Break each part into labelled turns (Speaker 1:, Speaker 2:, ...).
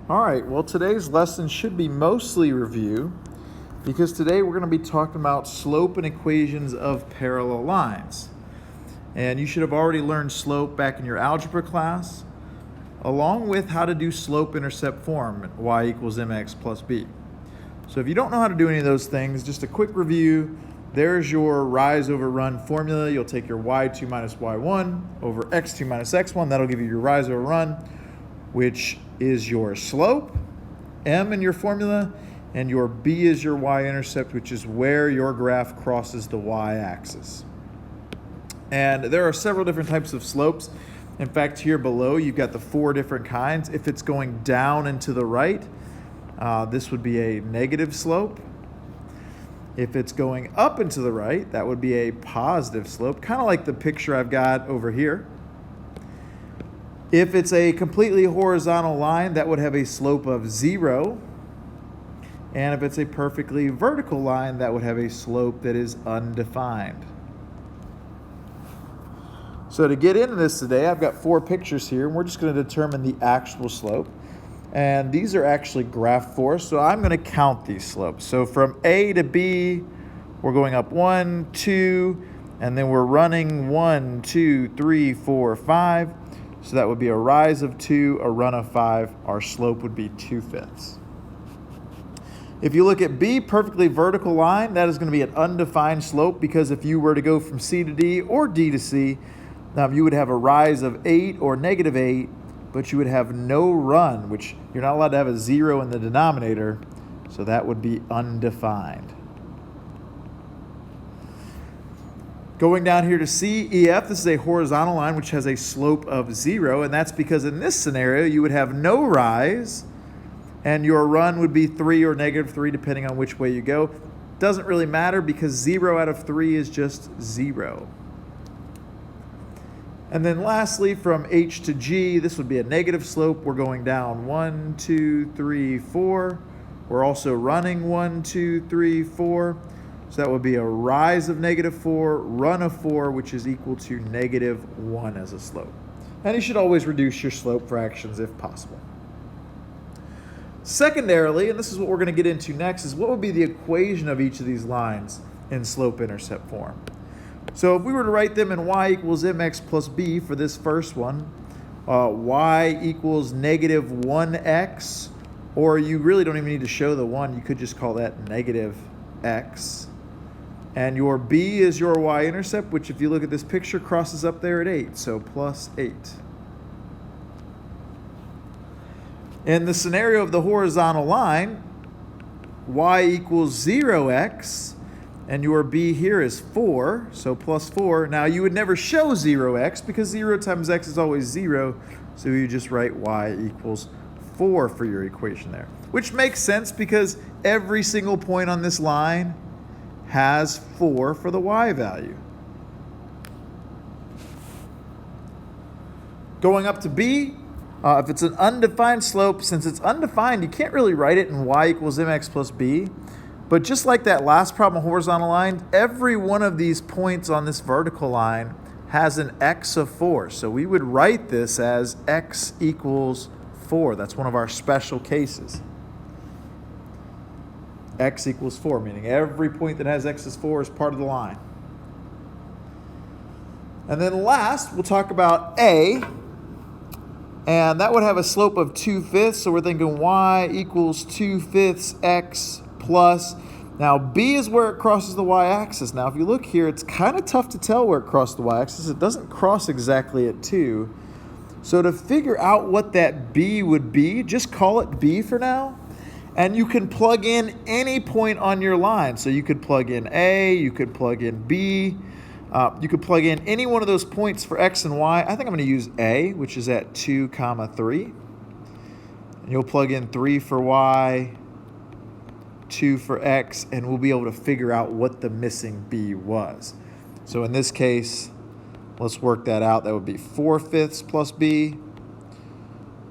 Speaker 1: All right, well, today's lesson should be mostly review because today we're going to be talking about slope and equations of parallel lines. And you should have already learned slope back in your algebra class, along with how to do slope-intercept form, y equals mx plus b. So if you don't know how to do any of those things, just a quick review. There's your rise over run formula. You'll take your y2 minus y1 over x2 minus x1. That'll give you your rise over run, which is your slope, m in your formula, and your b is your y-intercept, which is where your graph crosses the y-axis. And there are several different types of slopes. In fact, here below, you've got the 4 different kinds. If it's going down and to the right, this would be a negative slope. If it's going up and to the right, that would be a positive slope, kind of like the picture I've got over here. If it's a completely horizontal line, that would have a slope of 0. And if it's a perfectly vertical line, that would have a slope that is undefined. So to get into this today, I've got 4 pictures here, and we're just going to determine the actual slope. And these are actually graphed for us, so I'm going to count these slopes. So from A to B, we're going up 1, 2, and then we're running 1, 2, 3, 4, 5. So that would be a rise of 2, a run of 5. Our slope would be 2/5. If you look at B, perfectly vertical line, that is going to be an undefined slope, because if you were to go from C to D or D to C, you would have a rise of 8 or negative 8, but you would have no run, which you're not allowed to have a 0 in the denominator, so that would be undefined. Going down here to CEF, this is a horizontal line which has a slope of 0, and that's because in this scenario you would have no rise, and your run would be 3 or negative 3 depending on which way you go. Doesn't really matter because 0 out of 3 is just 0. And then lastly, from H to G, this would be a negative slope. We're going down 1, 2, 3, 4. We're also running 1, 2, 3, 4. So that would be a rise of negative 4, run of 4, which is equal to negative 1 as a slope. And you should always reduce your slope fractions if possible. Secondarily, and this is what we're going to get into next, is what would be the equation of each of these lines in slope-intercept form. So if we were to write them in y equals mx plus b for this first one, y equals negative 1x, or you really don't even need to show the 1, you could just call that negative x. And your b is your y-intercept, which if you look at this picture crosses up there at 8, so plus 8. In the scenario of the horizontal line, y equals 0x, and your b here is 4, so plus 4. Now you would never show 0x because 0 times x is always 0, so you just write y equals 4 for your equation there. Which makes sense because every single point on this line has 4 for the y value. Going up to b, if it's an undefined slope, since it's undefined, you can't really write it in y equals mx plus b. But just like that last problem, horizontal line, every one of these points on this vertical line has an x of 4. So we would write this as x equals 4. That's one of our special cases. X equals 4, meaning every point that has x is 4 is part of the line. And then last, we'll talk about A. And that would have a slope of 2/5. So we're thinking y equals 2/5 x plus. Now b is where it crosses the y-axis. Now if you look here, it's kind of tough to tell where it crosses the y-axis. It doesn't cross exactly at 2. So to figure out what that b would be, just call it b for now. And you can plug in any point on your line. So you could plug in A, you could plug in B, you could plug in any one of those points for x and y. I think I'm going to use A, which is at 2, 3. And you'll plug in 3 for y, 2 for x, and we'll be able to figure out what the missing b was. So in this case, let's work that out. That would be 4/5 plus b,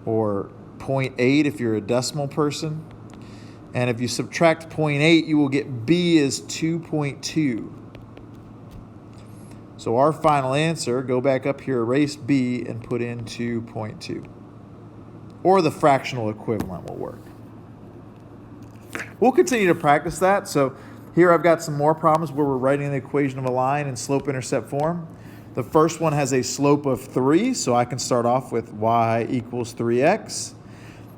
Speaker 1: or 0.8 if you're a decimal person. And if you subtract 0.8, you will get b is 2.2. So our final answer, go back up here, erase b, and put in 2.2. or the fractional equivalent will work. We'll continue to practice that. So here I've got some more problems where we're writing the equation of a line in slope-intercept form. The first one has a slope of 3, so I can start off with y equals 3x.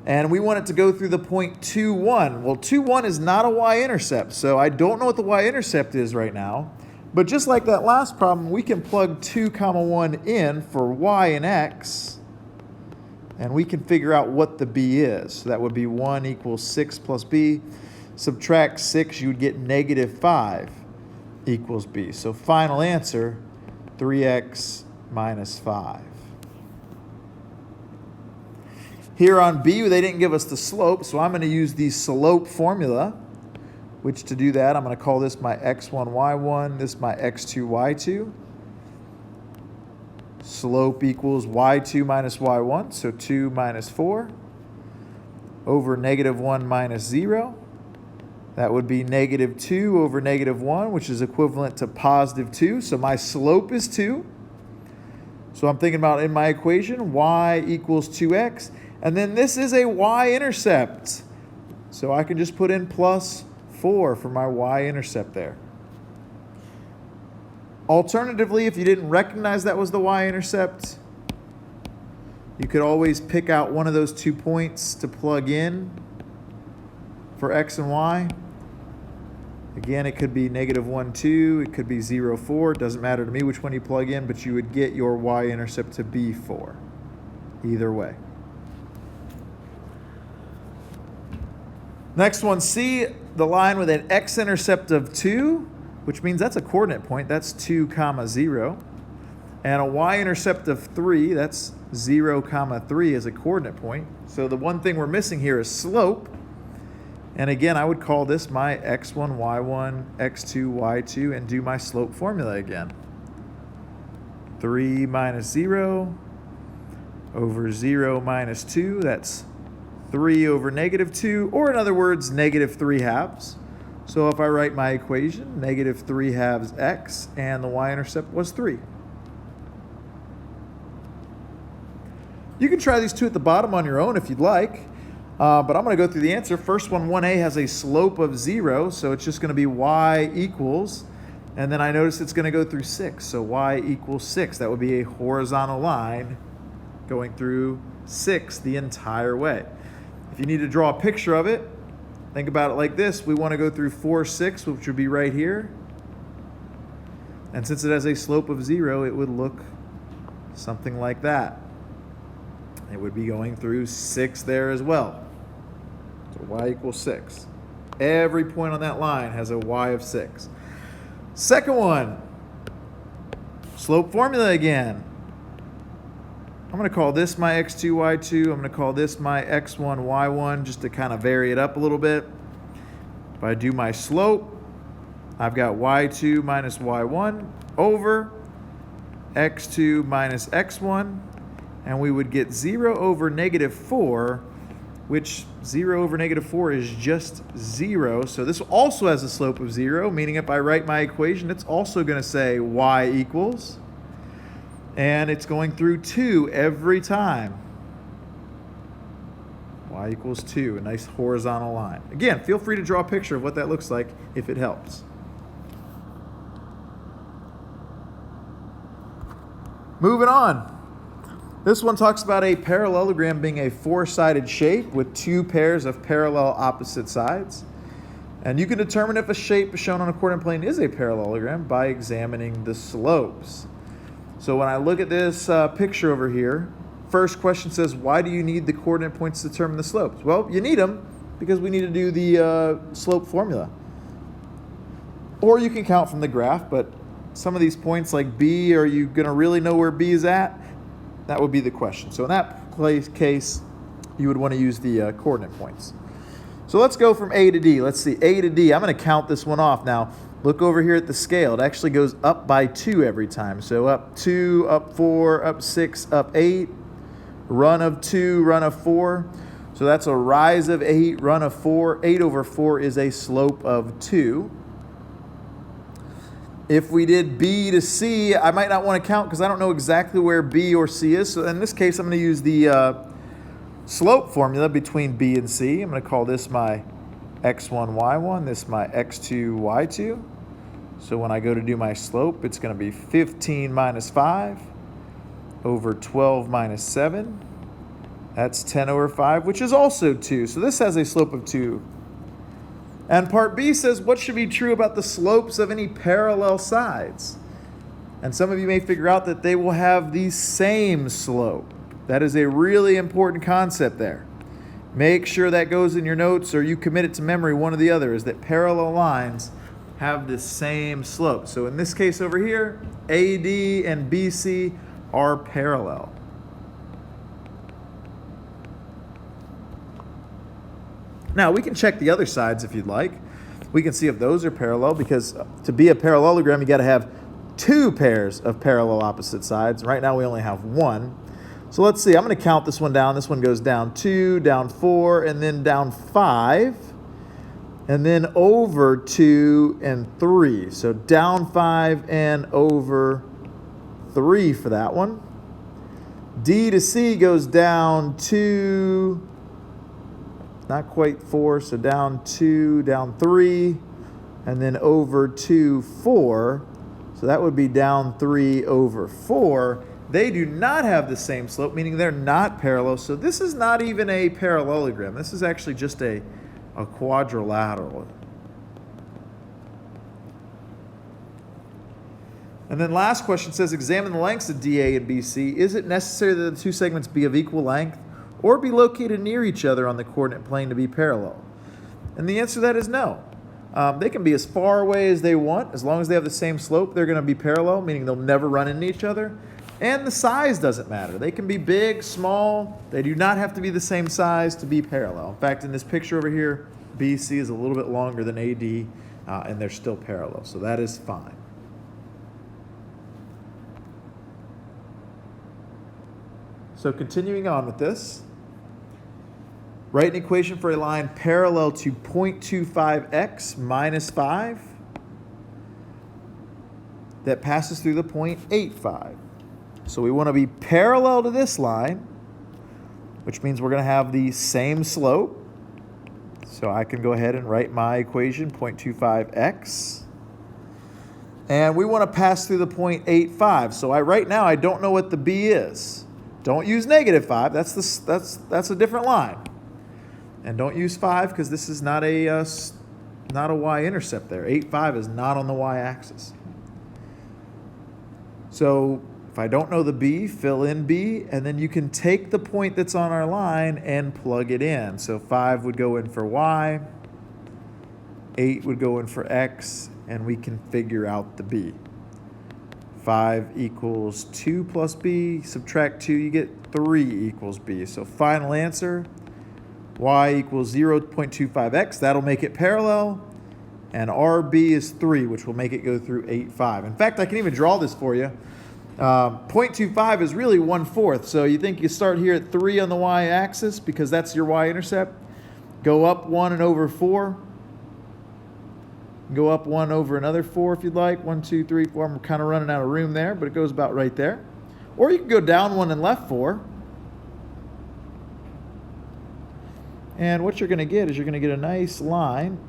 Speaker 1: And we want it to go through the point 2, 1. Well, 2, 1 is not a y-intercept, so I don't know what the y-intercept is right now. But just like that last problem, we can plug 2, 1 in for y and x, and we can figure out what the b is. So that would be 1 equals 6 plus b. Subtract 6, you would get negative 5 equals b. So final answer, 3x minus 5. Here on B, they didn't give us the slope, so I'm going to use the slope formula, which to do that, I'm going to call this my x1, y1, this my x2, y2. Slope equals y2 minus y1, so 2 minus 4, over negative 1 minus 0. That would be negative 2 over negative 1, which is equivalent to positive 2. So my slope is 2. So I'm thinking about in my equation, y equals 2x. And then this is a y-intercept. So I can just put in plus 4 for my y-intercept there. Alternatively, if you didn't recognize that was the y-intercept, you could always pick out one of those 2 points to plug in for x and y. Again, it could be negative 1, 2. It could be 0, 4. It doesn't matter to me which one you plug in, but you would get your y-intercept to be 4. Either way. Next one, C, the line with an x-intercept of 2, which means that's a coordinate point. That's 2, 0. And a y-intercept of 3, that's 0, 3 is a coordinate point. So the one thing we're missing here is slope. And again, I would call this my x1, y1, x2, y2, and do my slope formula again. 3 minus 0 over 0 minus 2, that's 3 over negative 2, or in other words, negative 3 halves. So if I write my equation, negative 3 halves x, and the y-intercept was 3. You can try these two at the bottom on your own if you'd like, but I'm going to go through the answer. First one, 1a, has a slope of 0, so it's just going to be y equals, and then I notice it's going to go through 6, so y equals 6. That would be a horizontal line going through 6 the entire way. If you need to draw a picture of it, think about it like this. We want to go through 4, 6, which would be right here. And since it has a slope of 0, it would look something like that. It would be going through 6 there as well. So y equals 6. Every point on that line has a y of 6. Second one, slope formula again. I'm going to call this my x2, y2. I'm going to call this my x1, y1, just to kind of vary it up a little bit. If I do my slope, I've got y2 minus y1 over x2 minus x1, and we would get 0 over negative 4, which 0 over negative 4 is just 0. So this also has a slope of 0, meaning if I write my equation, it's also going to say y equals, and it's going through 2 every time. Y equals 2, a nice horizontal line. Again, feel free to draw a picture of what that looks like if it helps. Moving on. This one talks about a parallelogram being a 4-sided shape with 2 pairs of parallel opposite sides. And you can determine if a shape shown on a coordinate plane is a parallelogram by examining the slopes. So when I look at this picture over here, first question says, why do you need the coordinate points to determine the slopes? Well, you need them because we need to do the slope formula. Or you can count from the graph, but some of these points like B, are you going to really know where B is at? That would be the question. So in that case, you would want to use the coordinate points. So let's go from A to D. Let's see, A to D. I'm going to count this one off. Now, look over here at the scale. It actually goes up by 2 every time. So up 2, up 4, up 6, up 8. Run of 2, run of 4. So that's a rise of 8, run of 4. 8 over 4 is a slope of 2. If we did B to C, I might not want to count because I don't know exactly where B or C is. So in this case, I'm going to use the slope formula between b and c. I'm going to call this my x1, y1, this my x2, y2. So when I go to do my slope, it's going to be 15 minus 5 over 12 minus 7. That's 10 over 5, which is also 2. So this has a slope of 2. And part B says, what should be true about the slopes of any parallel sides? And some of you may figure out that they will have the same slope. That is a really important concept there. Make sure that goes in your notes or you commit it to memory, one or the other, is that parallel lines have the same slope. So in this case over here, AD and BC are parallel. Now we can check the other sides if you'd like. We can see if those are parallel, because to be a parallelogram you got to have two pairs of parallel opposite sides. Right now we only have one. So let's see, I'm going to count this one down. This one goes down 2, down 4, and then down 5, and then over 2 and 3. So down 5 and over 3 for that one. D to C goes down 2, not quite 4, so down 2, down 3, and then over 2, 4. So that would be down 3 over 4. They do not have the same slope, meaning they're not parallel. So this is not even a parallelogram. This is actually just a quadrilateral. And then last question says, examine the lengths of DA and BC. Is it necessary that the two segments be of equal length or be located near each other on the coordinate plane to be parallel? And the answer to that is no. They can be as far away as they want. As long as they have the same slope, they're going to be parallel, meaning they'll never run into each other. And the size doesn't matter. They can be big, small. They do not have to be the same size to be parallel. In fact, in this picture over here, BC is a little bit longer than AD, and they're still parallel. So that is fine. So continuing on with this, write an equation for a line parallel to 0.25x minus 5 that passes through the point 85. So we want to be parallel to this line, which means we're going to have the same slope. So I can go ahead and write my equation, 0.25x. And we want to pass through the point 85. So right now I don't know what the B is. Don't use negative 5. That's a different line. And don't use 5 because this is not a y-intercept there. 85 is not on the y-axis. So if I don't know the B, fill in B, and then you can take the point that's on our line and plug it in. So 5 would go in for y, 8 would go in for x, and we can figure out the B. 5 equals 2 plus B, subtract 2, you get 3 equals B. So final answer, y equals 0.25x, that'll make it parallel, and RB is 3, which will make it go through 8,5. In fact, I can even draw this for you. 0.25 is really 1/4, so you think you start here at 3 on the y-axis because that's your y-intercept. Go up 1 and over 4. Go up 1 over another 4 if you'd like. 1, 2, 3, 4. I'm kind of running out of room there, but it goes about right there. Or you can go down 1 and left 4. And what you're going to get is you're going to get a nice line.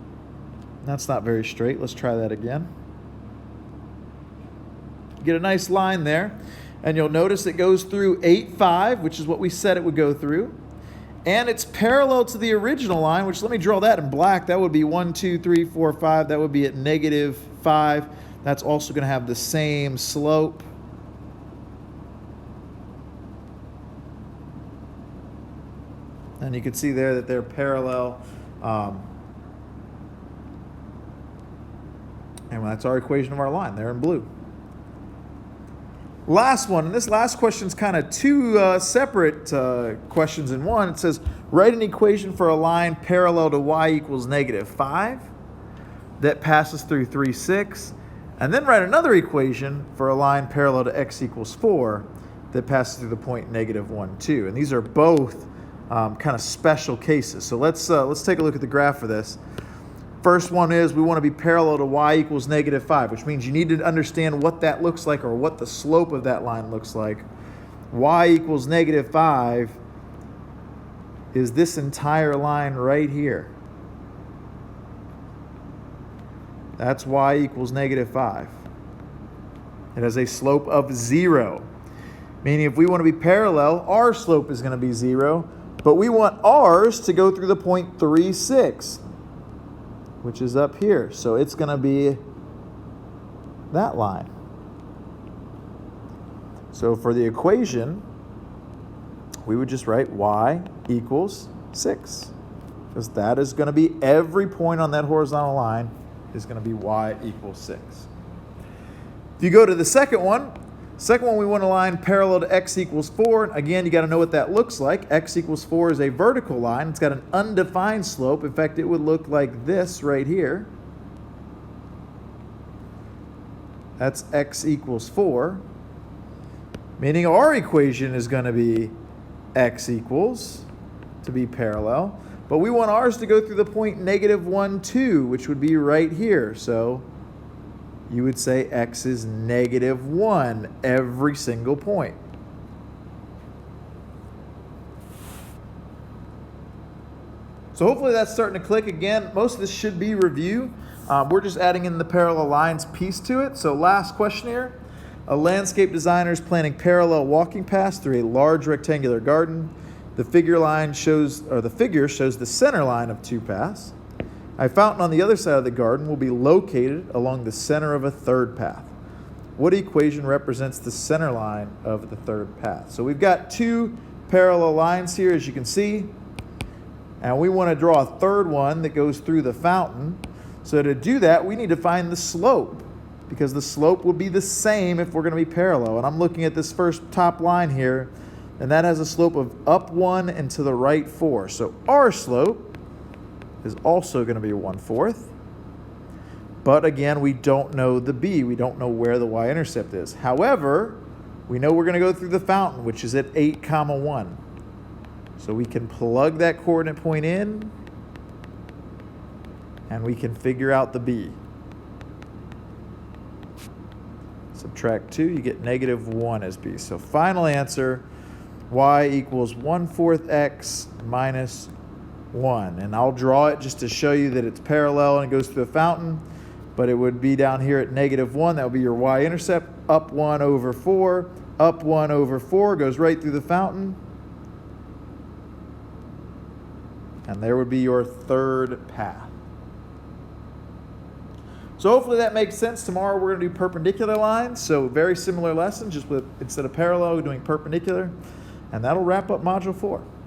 Speaker 1: That's not very straight. Let's try that again. Get a nice line there, and you'll notice it goes through 8,5, which is what we said it would go through, and it's parallel to the original line, which, let me draw that in black. That would be 1, 2, 3, 4, 5. That would be at -5. That's also going to have the same slope. And you can see there that they're parallel. And that's our equation of our line there in blue. Last one, and this last question is kind of two separate questions in one. It says, write an equation for a line parallel to y equals -5 that passes through 3, 6. And then write another equation for a line parallel to x equals 4 that passes through the point -1, 2. And these are both kind of special cases. So let's take a look at the graph for this. First one is we want to be parallel to y equals -5, which means you need to understand what that looks like or what the slope of that line looks like. Y equals -5 is this entire line right here. That's y equals -5. It has a slope of 0. Meaning if we want to be parallel, our slope is going to be 0. But we want ours to go through the point 3, 6, which is up here. So it's going to be that line. So for the equation, we would just write y equals 6. Because that is going to be every point on that horizontal line is going to be y equals 6. If you go to the second one we want a line parallel to x equals 4. Again, you got to know what that looks like. X equals 4 is a vertical line. It's got an undefined slope. In fact, it would look like this right here. That's x equals 4. Meaning our equation is going to be x equals, to be parallel. But we want ours to go through the point -1, 2, which would be right here. So you would say x is -1 every single point. So hopefully that's starting to click. Again, most of this should be review. We're just adding in the parallel lines piece to it. So last question here. A landscape designer is planning parallel walking paths through a large rectangular garden. The figure shows the center line of 2 paths. A fountain on the other side of the garden will be located along the center of a third path. What equation represents the center line of the third path? So we've got 2 parallel lines here, as you can see, and we want to draw a third one that goes through the fountain. So to do that, we need to find the slope, because the slope will be the same if we're going to be parallel. And I'm looking at this first top line here, and that has a slope of up 1 and to the right 4. So our slope is also going to be 1/4. But again, we don't know the b. We don't know where the y-intercept is. However, we know we're going to go through the fountain, which is at 8, 1. So we can plug that coordinate point in, and we can figure out the b. Subtract 2, you get -1 as b. So final answer, y equals 1/4 x minus 1. And I'll draw it just to show you that it's parallel and it goes through a fountain, but it would be down here at -1. That would be your y-intercept. Up 1 over 4. Up 1 over 4 goes right through the fountain. And there would be your third path. So hopefully that makes sense. Tomorrow we're going to do perpendicular lines. So very similar lesson, just with instead of parallel, we're doing perpendicular. And that'll wrap up Module 4.